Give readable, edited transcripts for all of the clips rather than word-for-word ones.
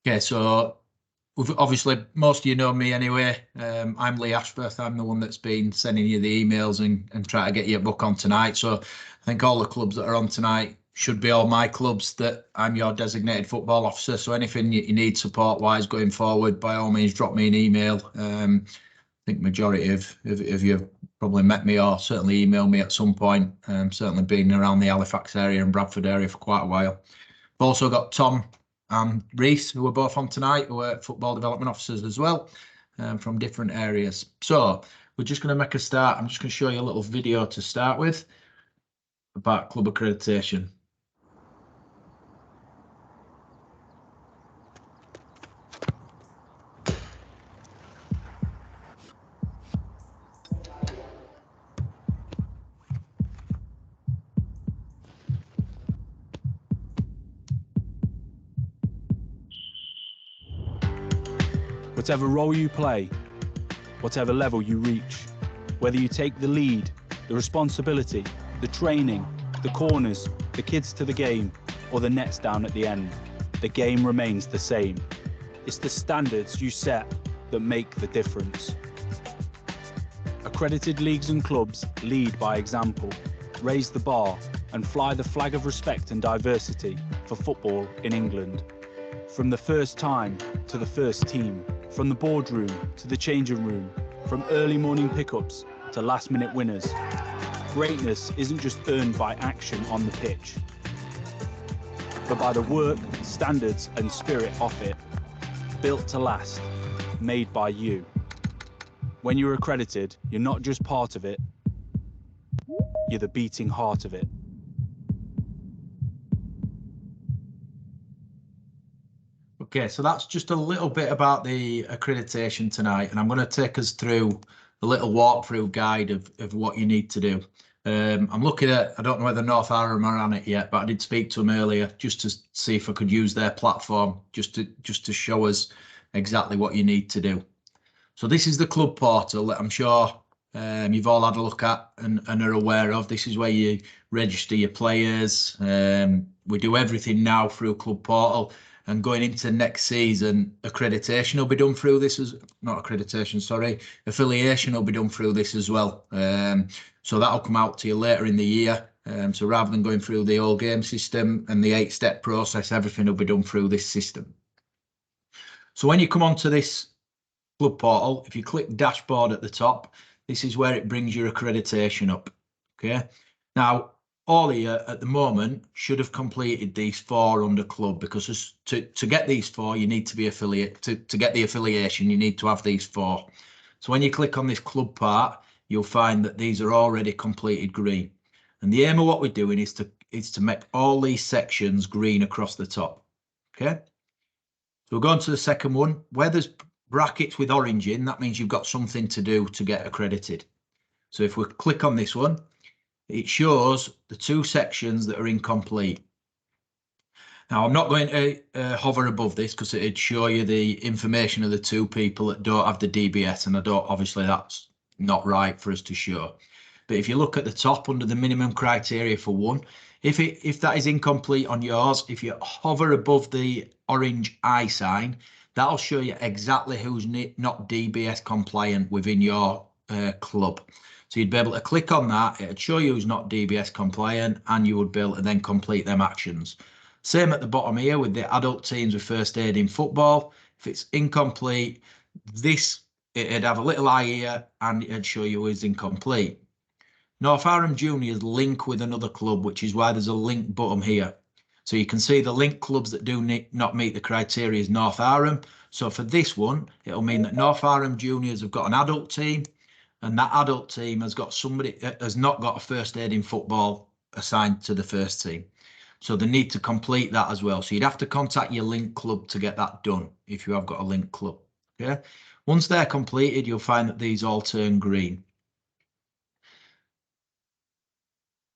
Okay, so obviously most of you know me anyway. I'm Lee Ashworth. I'm the one that's been sending you the emails and trying to get you a book on tonight. So I think all the clubs that are on tonight should be all my clubs that I'm your designated football officer. So anything you need support-wise going forward, by all means, drop me an email. I think majority of you have probably met me or certainly emailed me at some point. Certainly been around the Halifax area and Bradford area for quite a while. I've also got Tom and Reese, who are both on tonight, who are football development officers as well, from different areas. So we're just going to make a start. I'm just going to show you a little video to start with about club accreditation. Whatever role you play, whatever level you reach, whether you take the lead, the responsibility, the training, the corners, the kids to the game, or the nets down at the end, the game remains the same. It's the standards you set that make the difference. Accredited leagues and clubs lead by example, raise the bar, and fly the flag of respect and diversity for football in England. From the first time to the first team, from the boardroom to the changing room, from early morning pickups to last-minute winners. Greatness isn't just earned by action on the pitch, but by the work, standards and spirit of it. Built to last, made by you. When you're accredited, you're not just part of it, you're the beating heart of it. Okay, so that's just a little bit about the accreditation tonight, and I'm going to take us through a little walkthrough guide of what you need to do. I'm looking at, I don't know whether North Aram are on it yet, but I did speak to them earlier just to see if I could use their platform just to show us exactly what you need to do. So this is the club portal that I'm sure you've all had a look at and are aware of. This is where you register your players. We do everything now through club portal. And going into next season, accreditation will be done through this as not accreditation, sorry, affiliation will be done through this as well. So that'll come out to you later in the year. So rather than going through the old game system and the 8-step process, everything will be done through this system. So when you come onto this club portal, if you click dashboard at the top, this is where it brings your accreditation up. Okay. Now, all of you at the moment should have completed these 4 under club, because to get these 4, you need to be affiliate. To get the affiliation, you need to have these 4. So when you click on this club part, you'll find that these are already completed green. And the aim of what we're doing is to make all these sections green across the top. Okay. So we'll go on to the second one. Where there's brackets with orange in, that means you've got something to do to get accredited. So if we click on this one, it shows the 2 sections that are incomplete. Now, I'm not going to hover above this because it'd show you the information of the 2 people that don't have the DBS, and obviously that's not right for us to show. But if you look at the top under the minimum criteria for 1, if that is incomplete on yours, if you hover above the orange I sign, that'll show you exactly who's not DBS compliant within your club. So you'd be able to click on that, it'd show you who's not DBS compliant, and you would be able to then complete them actions. Same at the bottom here with the adult teams with first aid in football. If it's incomplete, it'd have a little eye here and it'd show you who's incomplete. North Aram Juniors link with another club, which is why there's a link button here. So you can see the link clubs that do not meet the criteria is North Aram. So for this one, it'll mean that North Aram Juniors have got an adult team, and that adult team has not got a first aid in football assigned to the first team. So they need to complete that as well. So you'd have to contact your link club to get that done if you have got a link club. Okay. Once they're completed, you'll find that these all turn green.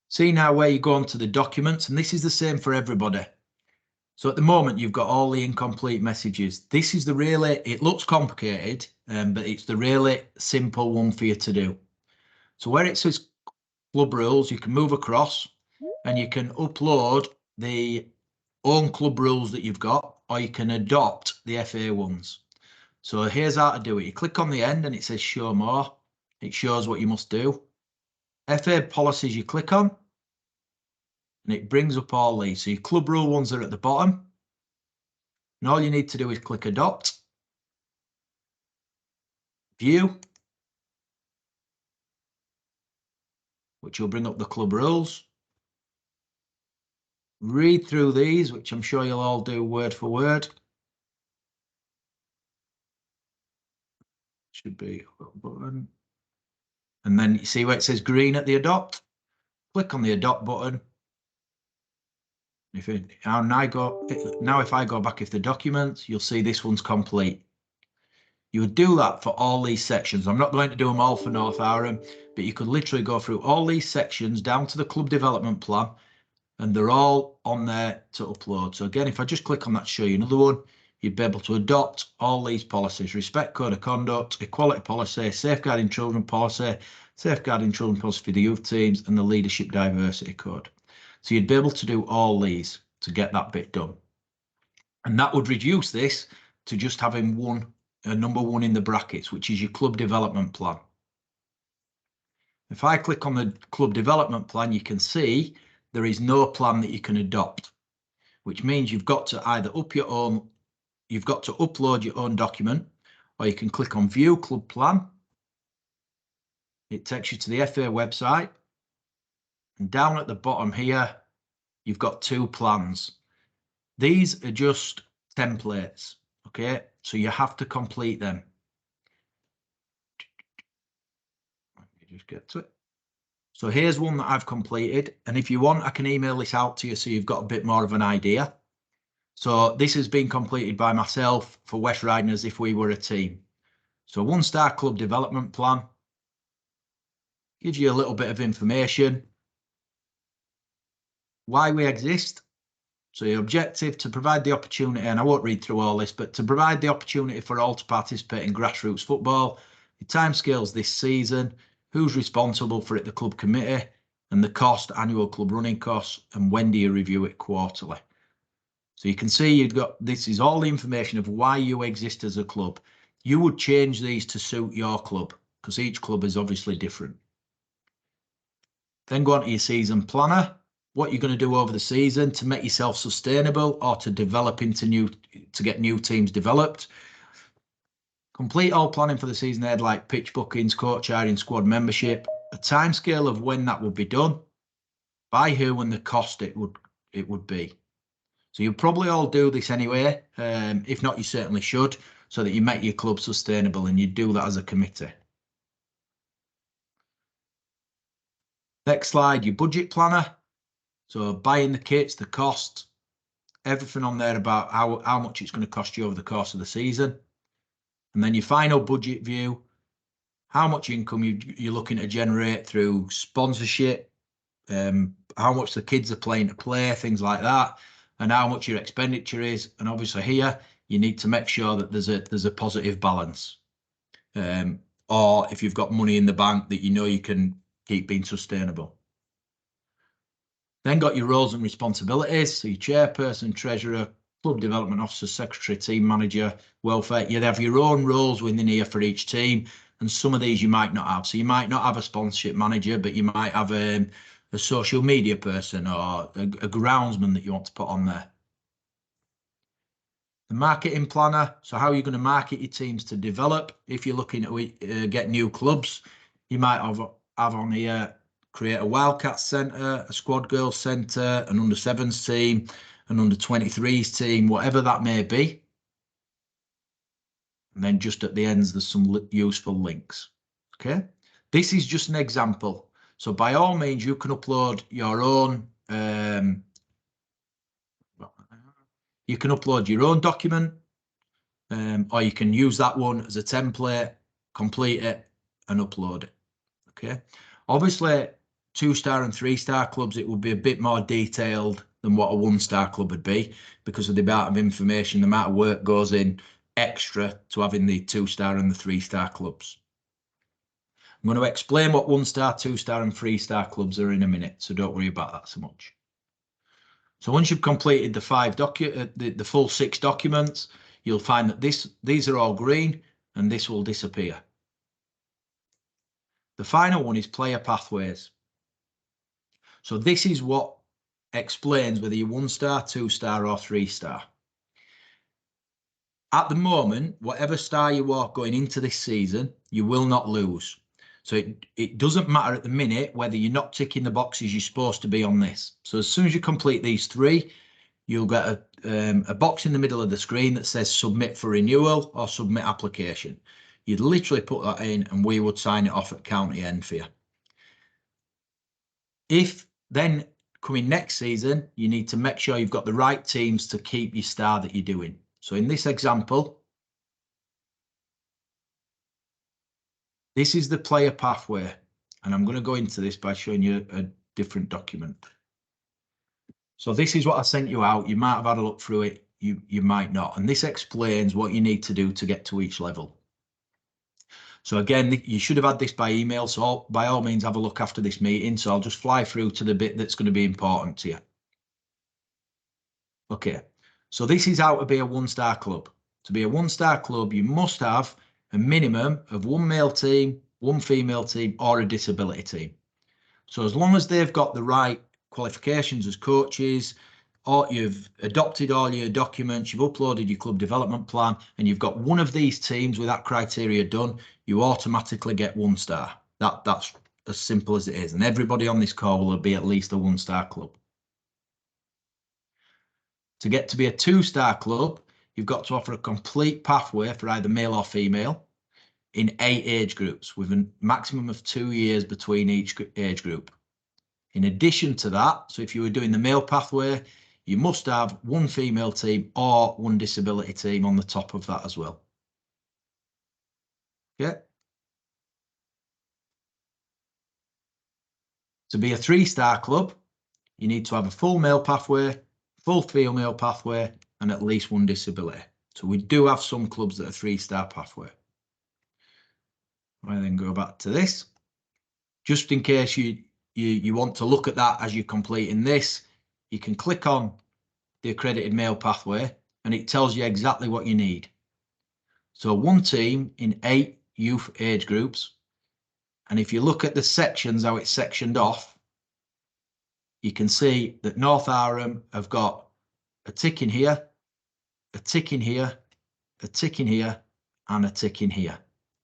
See now where you go onto the documents, and this is the same for everybody. So at the moment, you've got all the incomplete messages. This is it looks complicated, but it's the really simple one for you to do. So where it says club rules, you can move across and you can upload the own club rules that you've got. or you can adopt the FA ones. So here's how to do it. You click on the end and it says show more. It shows what you must do. FA policies you click on and it brings up all these. So your club rule ones are at the bottom. And all you need to do is click adopt, view, which will bring up the club rules. Read through these, which I'm sure you'll all do word for word. Should be a little button. And then you see where it says green at the adopt. Click on the adopt button. If I go back to the documents, you'll see this one's complete. You would do that for all these sections. I'm not going to do them all for North Arran, but you could literally go through all these sections down to the club development plan, and they're all on there to upload. So again, if I just click on that to show you another one, you'd be able to adopt all these policies: respect code of conduct, equality policy, safeguarding children policy for the youth teams, and the leadership diversity code. So you'd be able to do all these to get that bit done. And that would reduce this to just having number one in the brackets, which is your club development plan. If I click on the club development plan, you can see there is no plan that you can adopt, which means you've got to either you've got to upload your own document, or you can click on view club plan. It takes you to the FA website, and down at the bottom here, you've got two plans. These are just templates, okay? So you have to complete them. Let me just get to it. So here's one that I've completed, and if you want, I can email this out to you so you've got a bit more of an idea. So this has been completed by myself for West Riding as if we were a team. So 1-star club development plan gives you a little bit of information, why we exist. So your objective: to provide the opportunity, and I won't read through all this, but to provide the opportunity for all to participate in grassroots football. The timescales this season, who's responsible for it, the club committee, and the cost, annual club running costs, and when do you review it quarterly. So you can see this is all the information of why you exist as a club. You would change these to suit your club because each club is obviously different. Then go on to your season planner. What you're going to do over the season to make yourself sustainable or to develop to get new teams developed. Complete all planning for the season ahead, like pitch bookings, coach hiring, squad membership, a timescale of when that would be done, by who, and the cost it would be. So you'll probably all do this anyway. If not, you certainly should, so that you make your club sustainable, and you do that as a committee. Next slide, your budget planner. So buying the kits, the cost, everything on there about how much it's going to cost you over the course of the season. And then your final budget view, how much income you're looking to generate through sponsorship, how much the kids are playing to play, things like that, and how much your expenditure is. And obviously here, you need to make sure that there's a positive balance. Or if you've got money in the bank that you know you can keep being sustainable. Then got your roles and responsibilities. So your chairperson, treasurer, club development officer, secretary, team manager, welfare. You'd have your own roles within here for each team. And some of these you might not have. So you might not have a sponsorship manager, but you might have a social media person or a groundsman that you want to put on there. The marketing planner. So how are you going to market your teams to develop? If you're looking to get new clubs, you might have on here, create a Wildcats Centre, a Squad Girls Centre, an Under-7s team, an Under-23s team, whatever that may be. And then just at the ends, there's some useful links. Okay, this is just an example. So by all means, you can upload your own. You can upload your own document, or you can use that one as a template, complete it, and upload it. Okay, obviously, 2-star and 3-star clubs, it would be a bit more detailed than what a 1-star club would be because of the amount of information, the amount of work goes in extra to having the 2-star and the 3-star clubs. I'm going to explain what 1-star, 2-star and 3-star clubs are in a minute, so don't worry about that so much. So once you've completed the full 6 documents, you'll find that these are all green and this will disappear. The final one is player pathways. So this is what explains whether you're 1-star, 2-star or 3-star. At the moment, whatever star you are going into this season, you will not lose. So it doesn't matter at the minute whether you're not ticking the boxes you're supposed to be on this. So as soon as you complete these 3, you'll get a box in the middle of the screen that says submit for renewal or submit application. You'd literally put that in and we would sign it off at county end for you. If then coming next season, you need to make sure you've got the right teams to keep your star that you're doing. So in this example, this is the player pathway. And I'm going to go into this by showing you a different document. So this is what I sent you out. You might have had a look through it. You might not. And this explains what you need to do to get to each level. So again, you should have had this by email. So by all means, have a look after this meeting. So I'll just fly through to the bit that's going to be important to you. Okay. So this is how to be a 1-star club. To be a 1-star club, you must have a minimum of 1 male team, 1 female team, or a disability team. So as long as they've got the right qualifications as coaches, or you've adopted all your documents, you've uploaded your club development plan, and you've got one of these teams with that criteria done, you automatically get 1-star. That's as simple as it is. And everybody on this call will be at least a 1-star club. To get to be a 2-star club, you've got to offer a complete pathway for either male or female in 8 age groups with a maximum of 2 years between each age group. In addition to that, so if you were doing the male pathway, you must have 1 female team or 1 disability team on the top of that as well. Okay. To be a 3-star club, you need to have a full male pathway, full female pathway, and at least 1 disability. So we do have some clubs that are 3-star pathway. I then go back to this, just in case you want to look at that as you're completing this. You can click on the accredited male pathway and it tells you exactly what you need. So 1 team in 8 youth age groups. And if you look at the sections, how it's sectioned off, you can see that North Arham have got a tick in here, a tick in here, a tick in here, and a tick in here.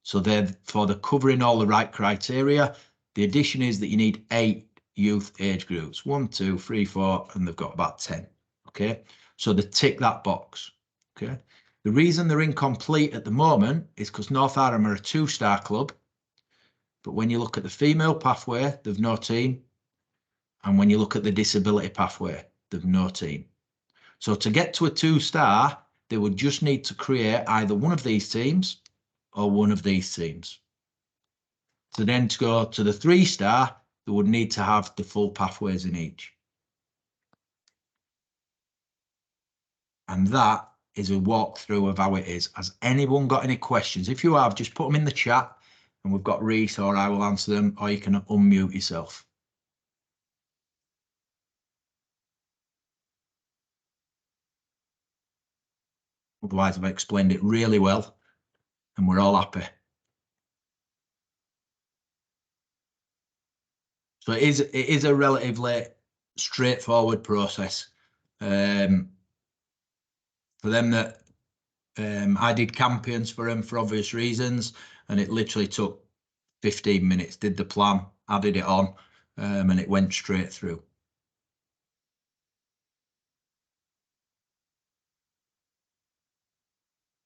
So therefore they're covering all the right criteria. The addition is that you need 8 youth age groups, 1, 2, 3, 4, and they've got about 10. Okay, so they tick that box. Okay, the reason they're incomplete at the moment is because North Arham are a 2-star club, but when you look at the female pathway, they've no team, and when you look at the disability pathway, they've no team. So to get to a 2-star, they would just need to create either one of these teams or one of these teams. So then to go to the 3-star, they would need to have the full pathways in each. And that is a walkthrough of how it is. Has anyone got any questions? If you have, just put them in the chat and we've got Reese or I will answer them, or you can unmute yourself. Otherwise, I've explained it really well and we're all happy. So it is a relatively straightforward process. For them that I did Campions for them for obvious reasons, and it literally took 15 minutes, did the plan, added it on, and it went straight through.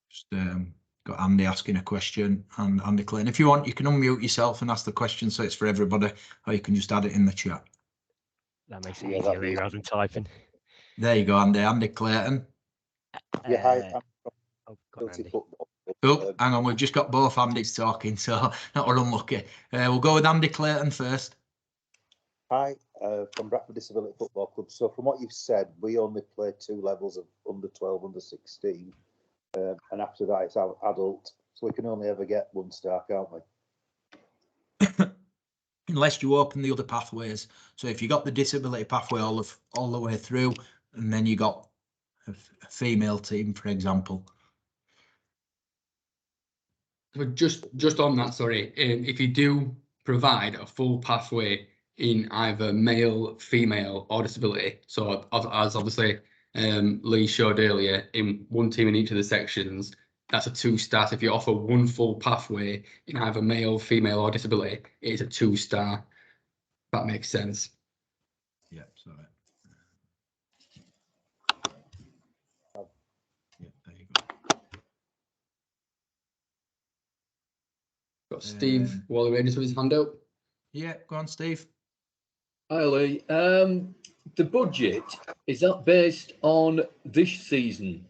Just got Andy asking a question, and Andy Clayton. If you want, you can unmute yourself and ask the question so it's for everybody, or you can just add it in the chat. That makes it easier rather than typing. There you go, Andy. Andy Clayton. Yeah, hi. Oh, hang on, we've just got both Andys talking, so not we're unlucky. We'll go with Andy Clayton first. Hi, from Bradford Disability Football Club. So from what you've said, we only play 2 levels of under 12, under 16, and after that it's adult. So we can only ever get 1-star, can't we? Unless you open the other pathways. So if you got the disability pathway all the way through, and then you got a female team, for example. But just on that, sorry, if you do provide a full pathway in either male, female, or disability, so as obviously Lee showed earlier, in one team in each of the sections, that's a 2-star. If you offer one full pathway in either male, female, or disability, it's a 2-star. That makes sense. Yeah, sorry. Yeah, there you go. Got Steve Wally ready with his hand out. Yeah, go on, Steve. Hi, Lee. The budget, is that based on this season?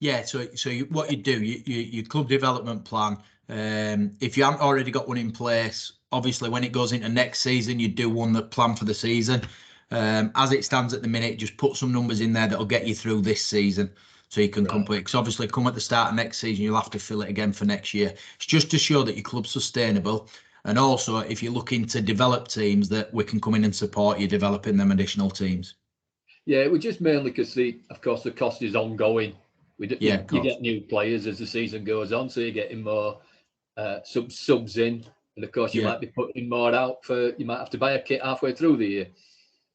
Yeah, so what you do, your club development plan. If you haven't already got one in place, obviously when it goes into next season, you do one that plan for the season. As it stands at the minute, just put some numbers in there that'll get you through this season, so you can complete. Because obviously, come at the start of next season, you'll have to fill it again for next year. It's just to show that your club's sustainable, and also if you're looking to develop teams, that we can come in and support you developing them additional teams. Yeah, it was just mainly because of course, the cost is ongoing. You get new players as the season goes on, so you're getting more subs in, and of course you might be putting more out you might have to buy a kit halfway through the year.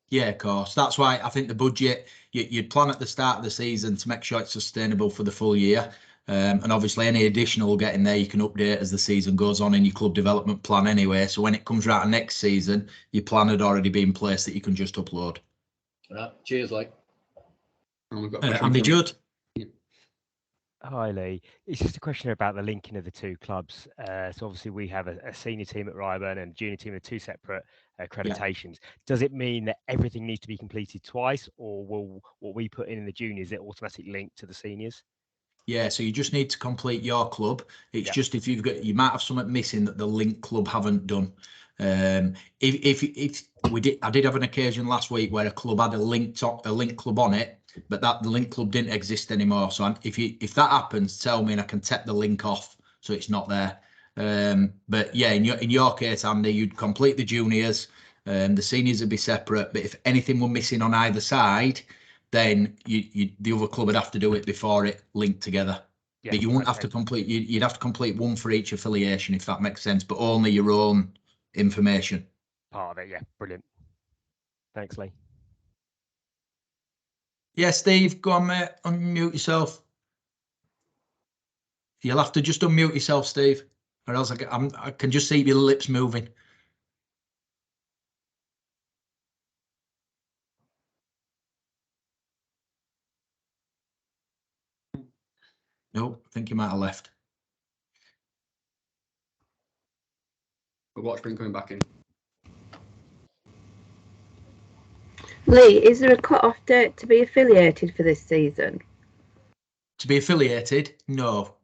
Yeah, of course. That's why I think the budget, you'd plan at the start of the season to make sure it's sustainable for the full year. And obviously any additional get in there, you can update as the season goes on in your club development plan anyway. So when it comes around next season, your plan had already been in place that you can just upload. All right, cheers, Lee. Andy Judd. Hi, Lee. It's just a question about the linking of the two clubs. So obviously we have a senior team at Ryburn and a junior team with 2 separate accreditations. Yeah. Does it mean that everything needs to be completed twice, or will what we put in the juniors, it automatically linked to the seniors? Yeah, so you just need to complete your club. It's just if you might have something missing that the link club haven't done. If we did, I did have an occasion last week where a club had a link club on it, but the link club didn't exist anymore. So if that happens, tell me and I can take the link off so it's not there. But yeah, in your case, Andy, you'd complete the juniors. The seniors would be separate. But if anything were missing on either side, then the other club would have to do it before it linked together. Yeah, but you wouldn't have to complete. You'd have to complete one for each affiliation, if that makes sense, but only your own information. Part of it, yeah, brilliant. Thanks, Lee. Yeah, Steve, go on, mate. Unmute yourself. You'll have to just unmute yourself, Steve, or else I can just see your lips moving. No, I think you might have left. But watch been coming back in. Lee, is there a cut-off date to be affiliated for this season? To be affiliated? No.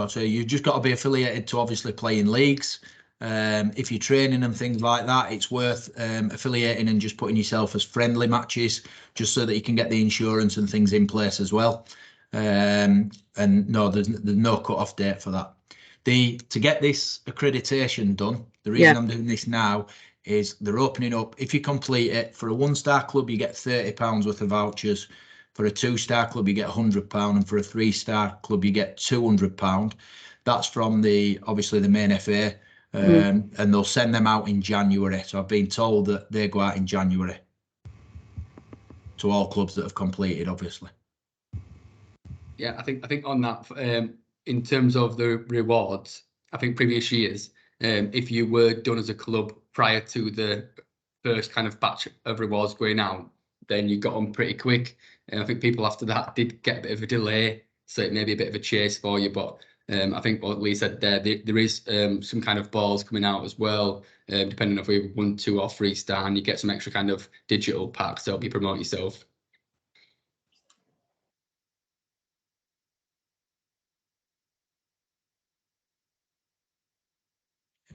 So you've just got to be affiliated to obviously play in leagues. If you're training and things like that, it's worth affiliating and just putting yourself as friendly matches, just so that you can get the insurance and things in place as well. And no, there's no cut-off date for that. To get this accreditation done, the reason I'm doing this now is they're opening up. If you complete it, for a 1-star club, you get £30 worth of vouchers. For a 2-star club, you get £100, and for a 3-star club, you get £200. That's from obviously the main FA, and they'll send them out in January. So I've been told that they go out in January to all clubs that have completed, obviously. Yeah, I think on that, in terms of the rewards, I think previous years, if you were done as a club prior to the first kind of batch of rewards going out, then you got on pretty quick. And I think people after that did get a bit of a delay, so it may be a bit of a chase for you. But I think what Lee said there is some kind of balls coming out as well, depending on if we 1, 2 or 3-star, and you get some extra kind of digital packs to help you promote yourself.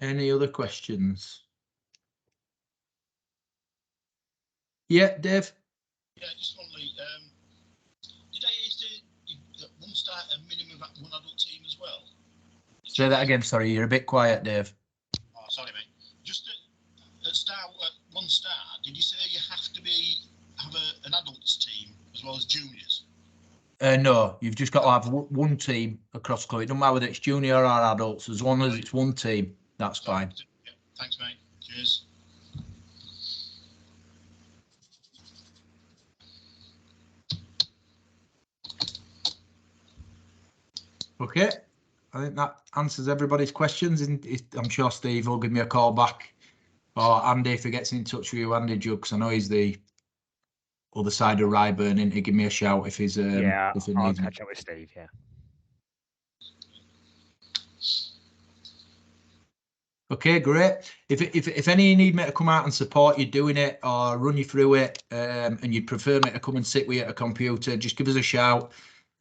Any other questions? Yeah, Dave? Yeah, just one, Lee. Did I hear that 1-star a minimum of 1 adult team as well? Say that again, sorry, you're a bit quiet, Dave. Oh, sorry, mate. Just at 1-star, did you say you have to have a an adults team as well as juniors? No, you've just got to have one team across club. It doesn't matter whether it's junior or adults, as long as it's one team, that's fine. Yeah, thanks, mate. Cheers. Okay, I think that answers everybody's questions. And I'm sure Steve will give me a call back, or Andy if he gets in touch with you, Andy Jug, because I know he's the other side of Ryburn, and to give me a shout if he's yeah, if he I'll needs me. catch up with Steve. Yeah. Okay, great. If any you need me to come out and support you doing it or run you through it, and you'd prefer me to come and sit with you at a computer, just give us a shout.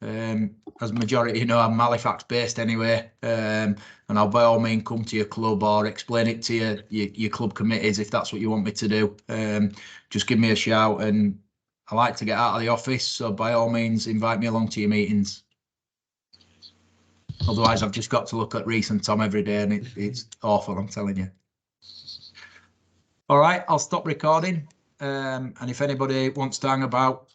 As majority you know, I'm Halifax based anyway, and I'll by all means come to your club or explain it to your club committees if that's what you want me to do. Just give me a shout, and I like to get out of the office, so by all means invite me along to your meetings. Otherwise, I've just got to look at Reece and Tom every day, and it's awful, I'm telling you. All right, I'll stop recording. And if anybody wants to hang about,